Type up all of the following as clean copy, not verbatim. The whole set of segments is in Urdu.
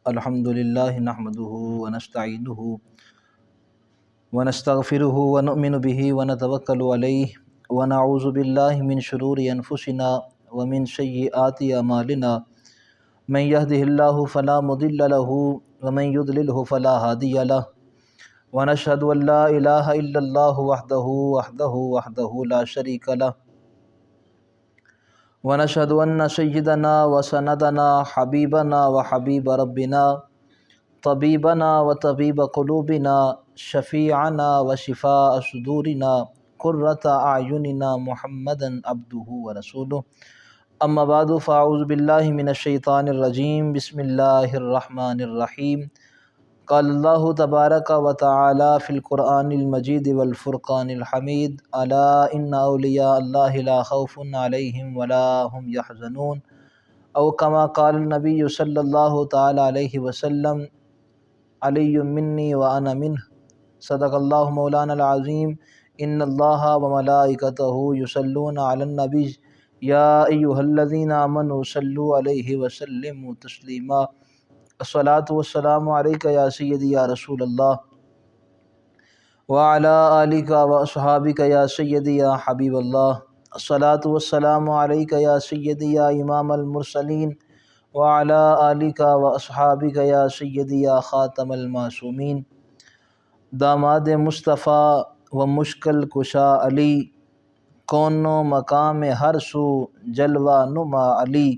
الحمد للہ نحمده ونستعینه ونستغفره ونؤمن به ونتوکل علیہ ونعوذ باللہ من شرور انفسنا ومن سیئات اعمالنا من يهده اللہ فلا مضل له ومن يضلله فلا هادی له ونشهد ان لا الہ الا اللہ وحدہ لا شریک له ونشهد ان سیدنا وسندنا حبیبنا وحبیب ربنا طبیبنا وطبیب قلوبنا شفیعنا وشفاء صدورنا قرۃ اعیننا محمدا عبدہ ورسولہ اما بعد فاعوذ باللہ من الشیطان الرجیم بسم اللہ الرحمن الرحیم قال اللہ تبارک و تعالی فی القرآن المجید والفرقان الحمید الا ان اولیاء اللہ لا خوف علیہم ولا هم یحزنون او کما قال النبی صلی اللہ تعالی علیہ وسلم علی منی وانا منہ صدق اللہ مولانا العظیم ان اللہ وملائکتہ یصلون علی النبی یا ایہا الذین آمنوا صلوا علیہ وسلموا تسلیما الصلاۃ والسلام علیک یا سیدی یا رسول اللہ وعلی آلک واصحابک یا سیدی یا حبیب اللہ الصلاۃ والسلام علیک یا سیدی یا امام المرسلین وعلی آلک واصحابک یا سیدی یا خاتم المعصومین داماد مصطفیٰ و مشکل کشا علی کون و مقام ہر سو جلوہ نما علی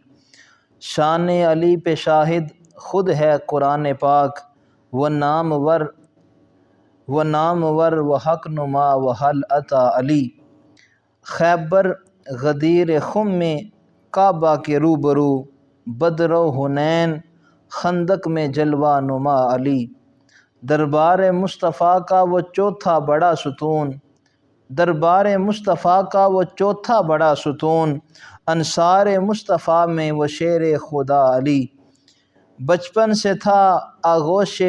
شان علی پہ شاہد خود ہے قرآن پاک وہ نامور و حق نما و حل عطا علی خیبر غدیر خم میں کعبہ کے روبرو بدر و حنین خندق میں جلوہ نما علی دربار مصطفیٰ کا وہ چوتھا بڑا ستون انصار مصطفیٰ میں وہ شیر خدا علی بچپن سے تھا آغوش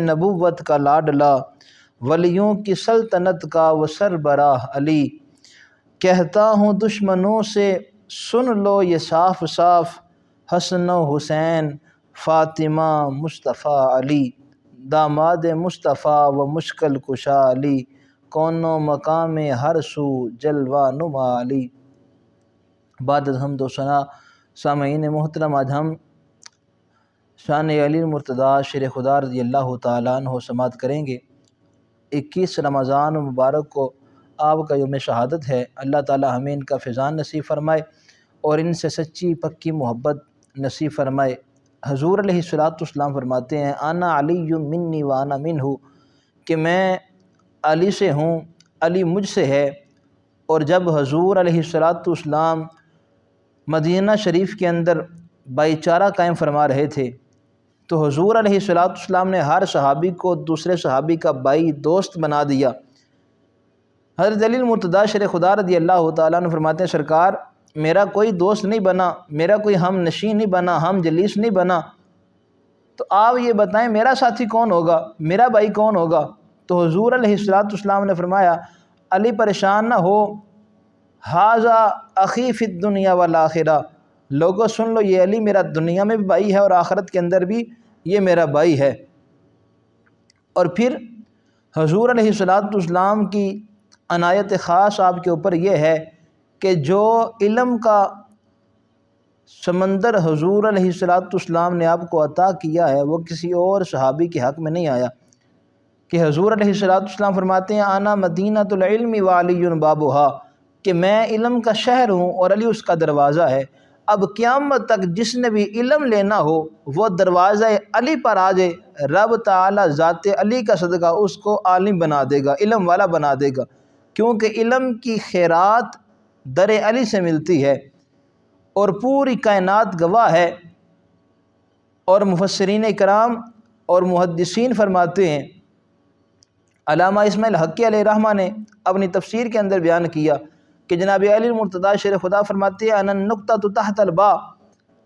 نبوت کا لاڈلا ولیوں کی سلطنت کا وہ سربراہ علی کہتا ہوں دشمنوں سے سن لو یہ صاف صاف حسن و حسین فاطمہ مصطفیٰ علی داماد مصطفیٰ و مشکل کشا علی کون و مقام ہر سو جلوہ نما علی بعد از حمد و ثنا سامعین محترم آج ہم شان علی المرتضیٰ شیر خدا رضی اللہ تعالیٰ عنہ سماعت کریں گے 21 رمضان مبارک کو آپ کا یوم شہادت ہے۔ اللہ تعالیٰ ہمیں ان کا فیضان نصیب فرمائے اور ان سے سچی پکی محبت نصیب فرمائے۔ حضور علیہ السلام فرماتے ہیں انا علی منی وانا منہ کہ میں علی سے ہوں، علی مجھ سے ہے۔ اور جب حضور علیہ السلام مدینہ شریف کے اندر بھائی چارہ قائم فرما رہے تھے تو حضور علیہ السلام نے ہر صحابی کو دوسرے صحابی کا بھائی دوست بنا دیا۔ حضرت علی المرتضیٰ شیر خدا رضی اللہ تعالیٰ عنہ فرماتے ہیں سرکار میرا کوئی دوست نہیں بنا، میرا کوئی ہم نشین نہیں بنا، ہم جلیس نہیں بنا، تو آپ یہ بتائیں میرا ساتھی کون ہوگا، میرا بھائی کون ہوگا؟ تو حضور علیہ السلام نے فرمایا علی پریشان نہ ہو، ھذا اخی فی الدنیا والآخرہ، لوگوں سن لو یہ علی میرا دنیا میں بھی بھائی ہے اور آخرت کے اندر بھی یہ میرا بھائی ہے۔ اور پھر حضور علیہ السلام کی عنایت خاص آپ کے اوپر یہ ہے کہ جو علم کا سمندر حضور علیہ السلام نے آپ کو عطا کیا ہے وہ کسی اور صحابی کے حق میں نہیں آیا، کہ حضور علیہ السلام فرماتے ہیں انا مدینۃ العلم وعلی بابھا کہ میں علم کا شہر ہوں اور علی اس کا دروازہ ہے۔ اب قیامت تک جس نے بھی علم لینا ہو وہ دروازہ علی پر آ جائے، رب تعالی ذات علی کا صدقہ اس کو عالم بنا دے گا، علم والا بنا دے گا، کیونکہ علم کی خیرات در علی سے ملتی ہے اور پوری کائنات گواہ ہے۔ اور مفسرین اکرام اور محدثین فرماتے ہیں، علامہ اسماعیل حقی علیہ رحمہ نے اپنی تفسیر کے اندر بیان کیا کہ جناب علی المرتضیٰ شیر خدا فرماتے ہیں انا النقطۃ تحت الباء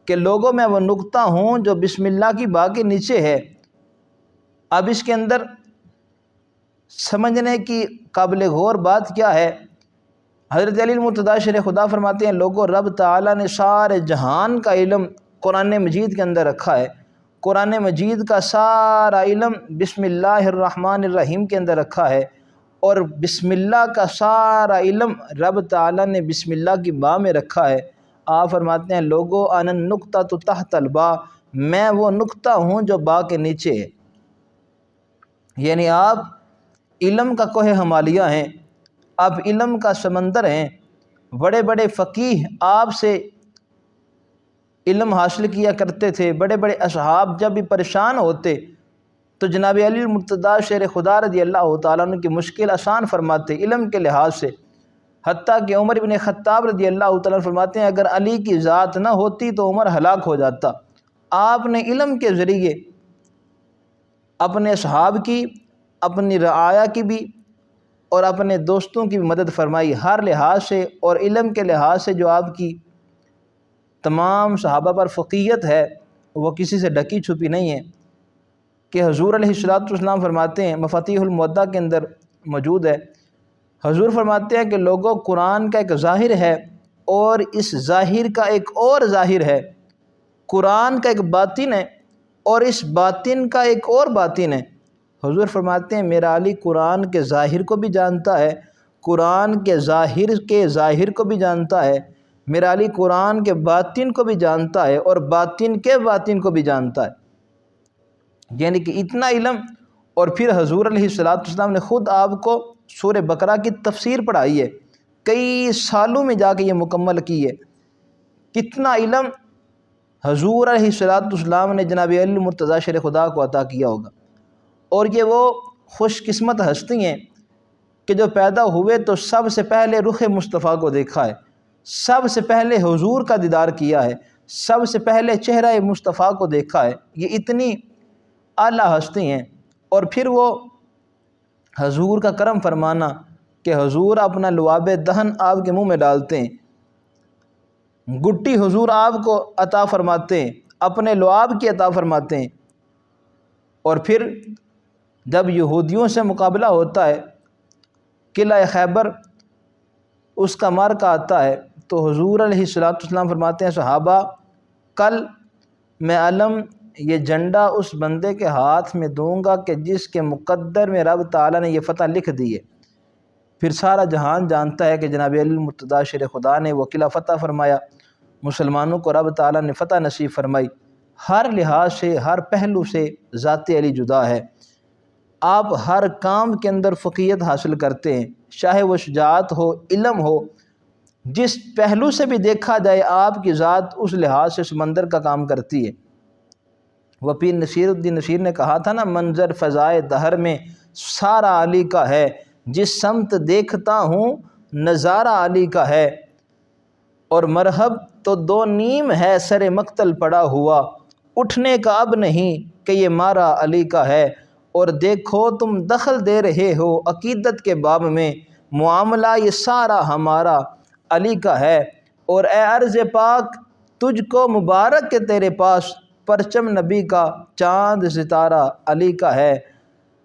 کہ لوگوں میں وہ نقطہ ہوں جو بسم اللہ کی با کے نیچے ہے۔ اب اس کے اندر سمجھنے کی قابل غور بات کیا ہے حضرت علی المرتضیٰ شیر خدا فرماتے ہیں لوگوں رب تعالیٰ نے سارے جہان کا علم قرآن مجید کے اندر رکھا ہے، قرآن مجید کا سارا علم بسم اللہ الرحمن الرحیم کے اندر رکھا ہے، اور بسم اللہ کا سارا علم رب تعالیٰ نے بسم اللہ کی با میں رکھا ہے۔ آپ فرماتے ہیں لوگو انا النقطۃ تحت الباء، میں وہ نقطہ ہوں جو با کے نیچے ہے، یعنی آپ علم کا کوہ ہمالیہ ہیں، آپ علم کا سمندر ہیں۔ بڑے بڑے فقیہ آپ سے علم حاصل کیا کرتے تھے، بڑے بڑے اصحاب جب بھی پریشان ہوتے تو جناب علی المرتضیٰ شیر خدا رضی اللہ تعالیٰ عنہ کی مشکل آسان فرماتے علم کے لحاظ سے، حتیٰ کہ عمر بن خطاب رضی اللہ تعالیٰ عنہ فرماتے ہیں اگر علی کی ذات نہ ہوتی تو عمر ہلاک ہو جاتا۔ آپ نے علم کے ذریعے اپنے اصحاب کی، اپنی رعایا کی بھی اور اپنے دوستوں کی بھی مدد فرمائی ہر لحاظ سے، اور علم کے لحاظ سے جو آپ کی تمام صحابہ پر فقیہت ہے وہ کسی سے ڈھکی چھپی نہیں ہے، کہ حضور علیہ السلام فرماتے ہیں مفاتیح المودع کے اندر موجود ہے، حضور فرماتے ہیں کہ لوگوں قرآن کا ایک ظاہر ہے اور اس ظاہر کا ایک اور ظاہر ہے، قرآن کا ایک باطن ہے اور اس باطن کا ایک اور باطن ہے۔ حضور فرماتے ہیں میرا علی قرآن کے ظاہر کو بھی جانتا ہے، قرآن کے ظاہر کو بھی جانتا ہے، میرا علی قرآن کے باطن کو بھی جانتا ہے اور باطن کے باطن کو بھی جانتا ہے، یعنی کہ اتنا علم۔ اور پھر حضور علیہ السلام نے خود آپ کو سورہ بقرہ کی تفسیر پڑھائی ہے، کئی سالوں میں جا کے یہ مکمل کی ہے۔ کتنا علم حضور علیہ السلام نے جناب علی المرتضیٰ شیر خدا کو عطا کیا ہوگا، اور یہ وہ خوش قسمت ہستی ہیں کہ جو پیدا ہوئے تو سب سے پہلے رخ مصطفیٰ کو دیکھا ہے، سب سے پہلے حضور کا دیدار کیا ہے، سب سے پہلے چہرہ مصطفیٰ کو دیکھا ہے۔ یہ اتنی اعلیٰ ہستی ہیں، اور پھر وہ حضور کا کرم فرمانا کہ حضور اپنا لعاب دہن آپ کے منہ میں ڈالتے ہیں، گٹی حضور آپ کو عطا فرماتے ہیں، اپنے لعاب کی عطا فرماتے ہیں، اور پھر جب یہودیوں سے مقابلہ ہوتا ہے قلعہ خیبر اس کا معرکہ آتا ہے تو حضور علیہ السلام فرماتے ہیں صحابہ کل میں علم یہ جھنڈا اس بندے کے ہاتھ میں دوں گا کہ جس کے مقدر میں رب تعالیٰ نے یہ فتح لکھ دی ہے۔ پھر سارا جہان جانتا ہے کہ جناب علی المرتضیٰ شیر خدا نے وہ قلعہ فتح فرمایا، مسلمانوں کو رب تعالیٰ نے فتح نصیب فرمائی۔ ہر لحاظ سے، ہر پہلو سے ذات علی جدا ہے۔ آپ ہر کام کے اندر فقیہت حاصل کرتے ہیں، چاہے وہ شجاعت ہو، علم ہو، جس پہلو سے بھی دیکھا جائے آپ کی ذات اس لحاظ سے سمندر کا کام کرتی ہے۔ وہ پیر نصیر الدین نصیر نے کہا تھا نا منظر فضائے دہر میں سارا علی کا ہے، جس سمت دیکھتا ہوں نظارہ علی کا ہے، اور مرحب تو دو نیم ہے سر مقتل پڑا ہوا، اٹھنے کا اب نہیں کہ یہ مارا علی کا ہے، اور دیکھو تم دخل دے رہے ہو عقیدت کے باب میں، معاملہ یہ سارا ہمارا علی کا ہے، اور اے عرض پاک تجھ کو مبارک کہ تیرے پاس پرچم نبی کا چاند ستارہ علی کا ہے،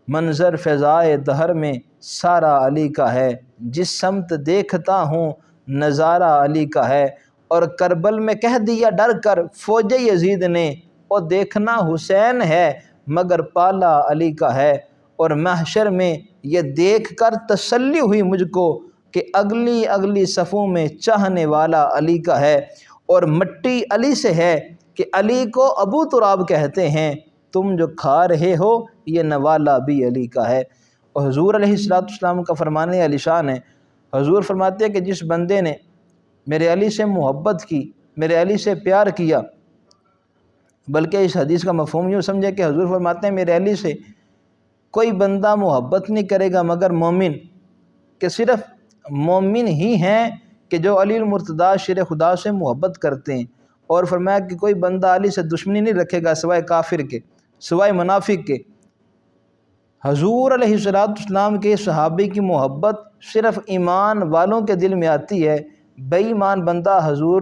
منظر فضائے دہر میں سارا علی کا ہے، جس سمت دیکھتا ہوں نظارہ علی کا ہے، اور کربل میں کہہ دیا ڈر کر فوج یزید نے، اور دیکھنا حسین ہے مگر پالا علی کا ہے، اور محشر میں یہ دیکھ کر تسلی ہوئی مجھ کو کہ اگلی اگلی صفوں میں چاہنے والا علی کا ہے، اور مٹی علی سے ہے کہ علی کو ابو تراب کہتے ہیں، تم جو کھا رہے ہو یہ نوالا بھی علی کا ہے۔ اور حضور علیہ السلام کا فرمانے علی شان ہے، حضور فرماتے ہیں کہ جس بندے نے میرے علی سے محبت کی، میرے علی سے پیار کیا، بلکہ اس حدیث کا مفہوم یوں سمجھے کہ حضور فرماتے ہیں میرے علی سے کوئی بندہ محبت نہیں کرے گا مگر مومن، کہ صرف مومن ہی ہیں کہ جو علی المرتضیٰ شیر خدا سے محبت کرتے ہیں، اور فرمایا کہ کوئی بندہ علی سے دشمنی نہیں رکھے گا سوائے کافر کے، سوائے منافق کے۔ حضور علیہ السلام کے صحابی کی محبت صرف ایمان والوں کے دل میں آتی ہے، بے ایمان بندہ حضور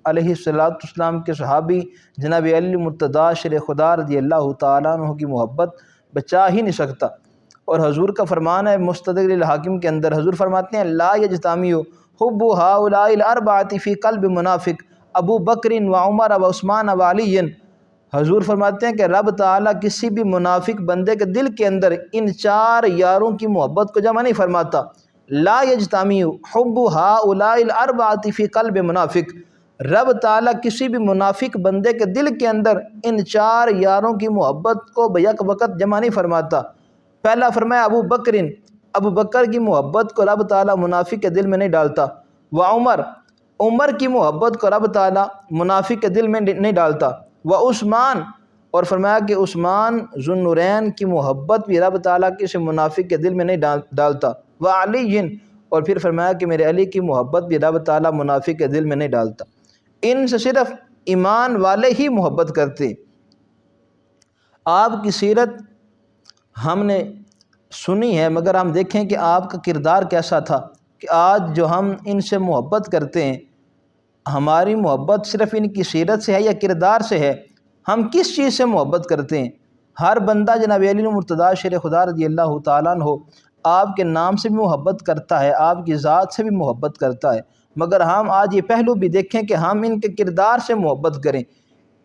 علیہ السلام کے صحابی جناب علی المرتضیٰ شیر خدا رضی اللہ تعالیٰ عنہ کی محبت بچا ہی نہیں سکتا۔ اور حضور کا فرمان ہے مستدرک الحاکم کے اندر، حضور فرماتے ہیں لا یجتمع حب ہؤلاء الاربعۃ فی قلب منافق ابو بکر و عمر و عثمان و علی۔ حضور فرماتے ہیں کہ رب تعالیٰ کسی بھی منافق بندے کے دل کے اندر ان 4 یاروں کی محبت کو جمع نہیں فرماتا۔ لا یجتمع حب ہؤلاء الاربعۃ فی قلب منافق، رب تعالیٰ کسی بھی منافق بندے کے دل کے اندر ان 4 یاروں کی محبت کو بیک وقت جمع نہیں فرماتا۔ پہلا فرمایا ابو بکر کی محبت کو رب تعالیٰ منافق کے دل میں نہیں ڈالتا، عمر کی محبت کو رب تعالیٰ منافق کے دل میں نہیں ڈالتا، عثمان، اور فرمایا کہ عثمان ذو النورین کی محبت بھی رب تعالیٰ کسی منافق کے دل میں نہیں ڈالتا، علی، اور پھر فرمایا کہ میرے علی کی محبت بھی رب تعالیٰ منافق کے دل میں نہیں ڈالتا۔ ان سے صرف ایمان والے ہی محبت کرتے۔ آپ کی سیرت ہم نے سنی ہے، مگر ہم دیکھیں کہ آپ کا کردار کیسا تھا کہ آج جو ہم ان سے محبت کرتے ہیں، ہماری محبت صرف ان کی سیرت سے ہے یا کردار سے ہے؟ ہم کس چیز سے محبت کرتے ہیں؟ ہر بندہ جناب علی المرتضیٰ شیر خدا رضی اللہ تعالیٰ عنہ آپ کے نام سے بھی محبت کرتا ہے، آپ کی ذات سے بھی محبت کرتا ہے، مگر ہم آج یہ پہلو بھی دیکھیں کہ ہم ان کے کردار سے محبت کریں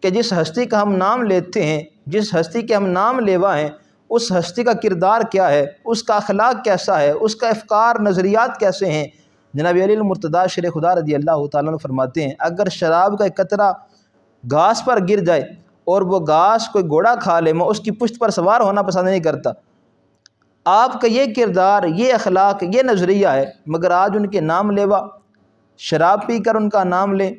کہ جس ہستی کا ہم نام لیتے ہیں، جس ہستی کے ہم نام لیوا ہیں، اس ہستی کا کردار کیا ہے، اس کا اخلاق کیسا ہے، اس کا افکار نظریات کیسے ہیں۔ جناب علی المرتضیٰ شیر خدا رضی اللہ تعالیٰ عنہ فرماتے ہیں اگر شراب کا ایک قطرہ گھاس پر گر جائے اور وہ گھاس کوئی گھوڑا کھا لے، میں اس کی پشت پر سوار ہونا پسند نہیں کرتا۔ آپ کا یہ کردار، یہ اخلاق، یہ نظریہ ہے، مگر آج ان کے نام لیوا شراب پی کر ان کا نام لیں،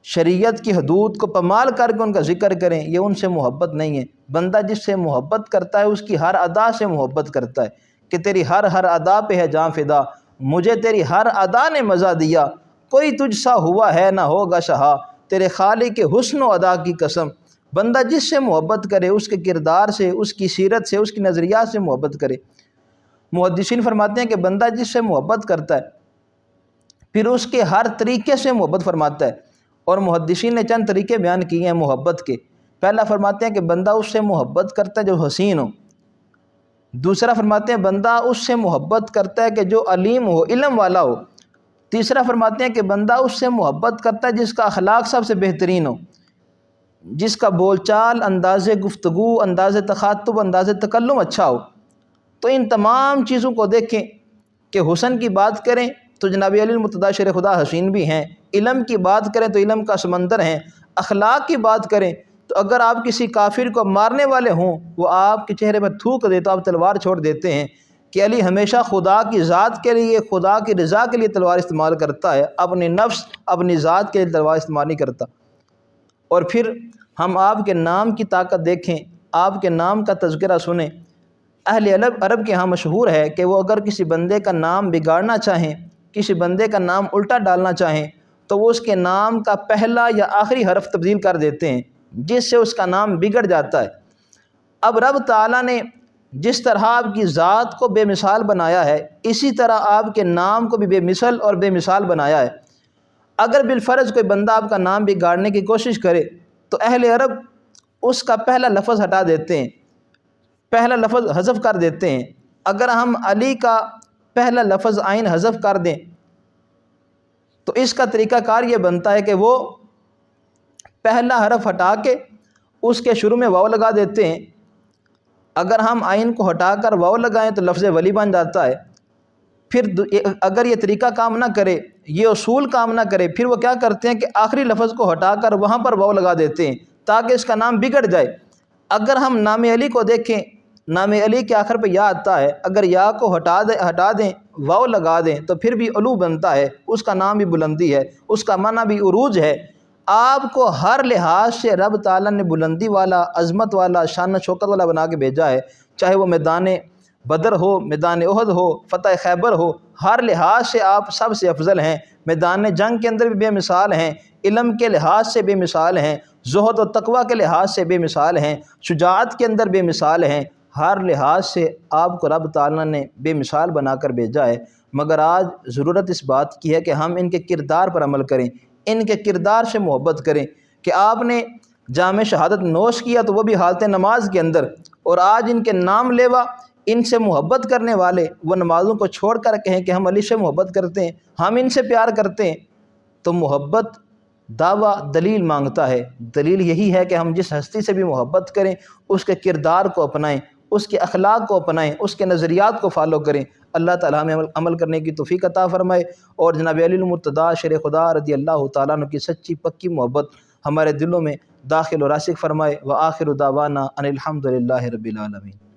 شریعت کی حدود کو پامال کر کے ان کا ذکر کریں، یہ ان سے محبت نہیں ہے۔ بندہ جس سے محبت کرتا ہے اس کی ہر ادا سے محبت کرتا ہے کہ تیری ہر ادا پہ ہے جاں فدا، مجھے تیری ہر ادا نے مزہ دیا، کوئی تجھ سا ہوا ہے نہ ہوگا شہا، تیرے خالق کے حسن و ادا کی قسم۔ بندہ جس سے محبت کرے اس کے کردار سے، اس کی سیرت سے، اس کی نظریات سے محبت کرے۔ محدثین فرماتے ہیں کہ بندہ جس سے محبت کرتا ہے پھر اس کے ہر طریقے سے محبت فرماتا ہے، اور محدثین نے چند طریقے بیان کیے ہیں محبت کے۔ پہلا فرماتے ہیں کہ بندہ اس سے محبت کرتا ہے جو حسین ہو، دوسرا فرماتے ہیں بندہ اس سے محبت کرتا ہے کہ جو علیم ہو، علم والا ہو، تیسرا فرماتے ہیں کہ بندہ اس سے محبت کرتا ہے جس کا اخلاق سب سے بہترین ہو، جس کا بول چال، انداز گفتگو، انداز تخاطب، انداز تکلم اچھا ہو۔ تو ان تمام چیزوں کو دیکھیں کہ حسن کی بات کریں تو جناب علی المرتضیٰ شیر خدا حسین بھی ہیں، علم کی بات کریں تو علم کا سمندر ہیں، اخلاق کی بات کریں تو اگر آپ کسی کافر کو مارنے والے ہوں، وہ آپ کے چہرے پر تھوک دے تو آپ تلوار چھوڑ دیتے ہیں کہ علی ہمیشہ خدا کی ذات کے لیے، خدا کی رضا کے لیے تلوار استعمال کرتا ہے، اپنی نفس، اپنی ذات کے لیے تلوار استعمال نہیں کرتا۔ اور پھر ہم آپ کے نام کی طاقت دیکھیں، آپ کے نام کا تذکرہ سنیں۔ اہل عرب کے ہاں مشہور ہے کہ وہ اگر کسی بندے کا نام بگاڑنا چاہیں، کسی بندے کا نام الٹا ڈالنا چاہیں تو وہ اس کے نام کا پہلا یا آخری حرف تبدیل کر دیتے ہیں، جس سے اس کا نام بگڑ جاتا ہے۔ اب رب تعالیٰ نے جس طرح آپ کی ذات کو بے مثال بنایا ہے، اسی طرح آپ کے نام کو بھی بے مثل اور بے مثال بنایا ہے۔ اگر بالفرض کوئی بندہ آپ کا نام بگاڑنے کی کوشش کرے تو اہل عرب اس کا پہلا لفظ ہٹا دیتے ہیں، پہلا لفظ حذف کر دیتے ہیں۔ اگر ہم علی کا پہلا لفظ عین حذف کر دیں تو اس کا طریقہ کار یہ بنتا ہے کہ وہ پہلا حرف ہٹا کے اس کے شروع میں واو لگا دیتے ہیں۔ اگر ہم عین کو ہٹا کر واو لگائیں تو لفظ ولی بن جاتا ہے۔ پھر اگر یہ طریقہ کام نہ کرے، یہ اصول کام نہ کرے، پھر وہ کیا کرتے ہیں کہ آخری لفظ کو ہٹا کر وہاں پر واو لگا دیتے ہیں تاکہ اس کا نام بگڑ جائے۔ اگر ہم نام علی کو دیکھیں، نام علی کے آخر پہ یا آتا ہے، اگر یا کو ہٹا دیں واو لگا دیں تو پھر بھی علو بنتا ہے، اس کا نام بھی بلندی ہے، اس کا معنی بھی عروج ہے۔ آپ کو ہر لحاظ سے رب تعالیٰ نے بلندی والا، عظمت والا، شان و شوکت والا بنا کے بھیجا ہے، چاہے وہ میدان بدر ہو، میدان احد ہو، فتح خیبر ہو، ہر لحاظ سے آپ سب سے افضل ہیں۔ میدان جنگ کے اندر بھی بے مثال ہیں، علم کے لحاظ سے بے مثال ہیں، زہد و تقوی کے لحاظ سے بے مثال ہیں، شجاعت کے اندر بے مثال ہیں، ہر لحاظ سے آپ کو رب تعالیٰ نے بے مثال بنا کر بھیجا ہے۔ مگر آج ضرورت اس بات کی ہے کہ ہم ان کے کردار پر عمل کریں، ان کے کردار سے محبت کریں کہ آپ نے جام شہادت نوش کیا تو وہ بھی حالت نماز کے اندر، اور آج ان کے نام لیوا ان سے محبت کرنے والے وہ نمازوں کو چھوڑ کر کہیں کہ ہم علی سے محبت کرتے ہیں، ہم ان سے پیار کرتے ہیں، تو محبت دعویٰ دلیل مانگتا ہے۔ دلیل یہی ہے کہ ہم جس ہستی سے بھی محبت کریں اس کے کردار کو اپنائیں، اس کے اخلاق کو اپنائیں، اس کے نظریات کو فالو کریں۔ اللہ تعالیٰ ہمیں عمل کرنے کی توفیق عطا فرمائے، اور جناب علی المرتضیٰ شیر خدا رضی اللہ تعالیٰ عنہ کی سچی پکی محبت ہمارے دلوں میں داخل و راسخ فرمائے۔ وآخر دعوانا ان الحمد للہ رب العالمین۔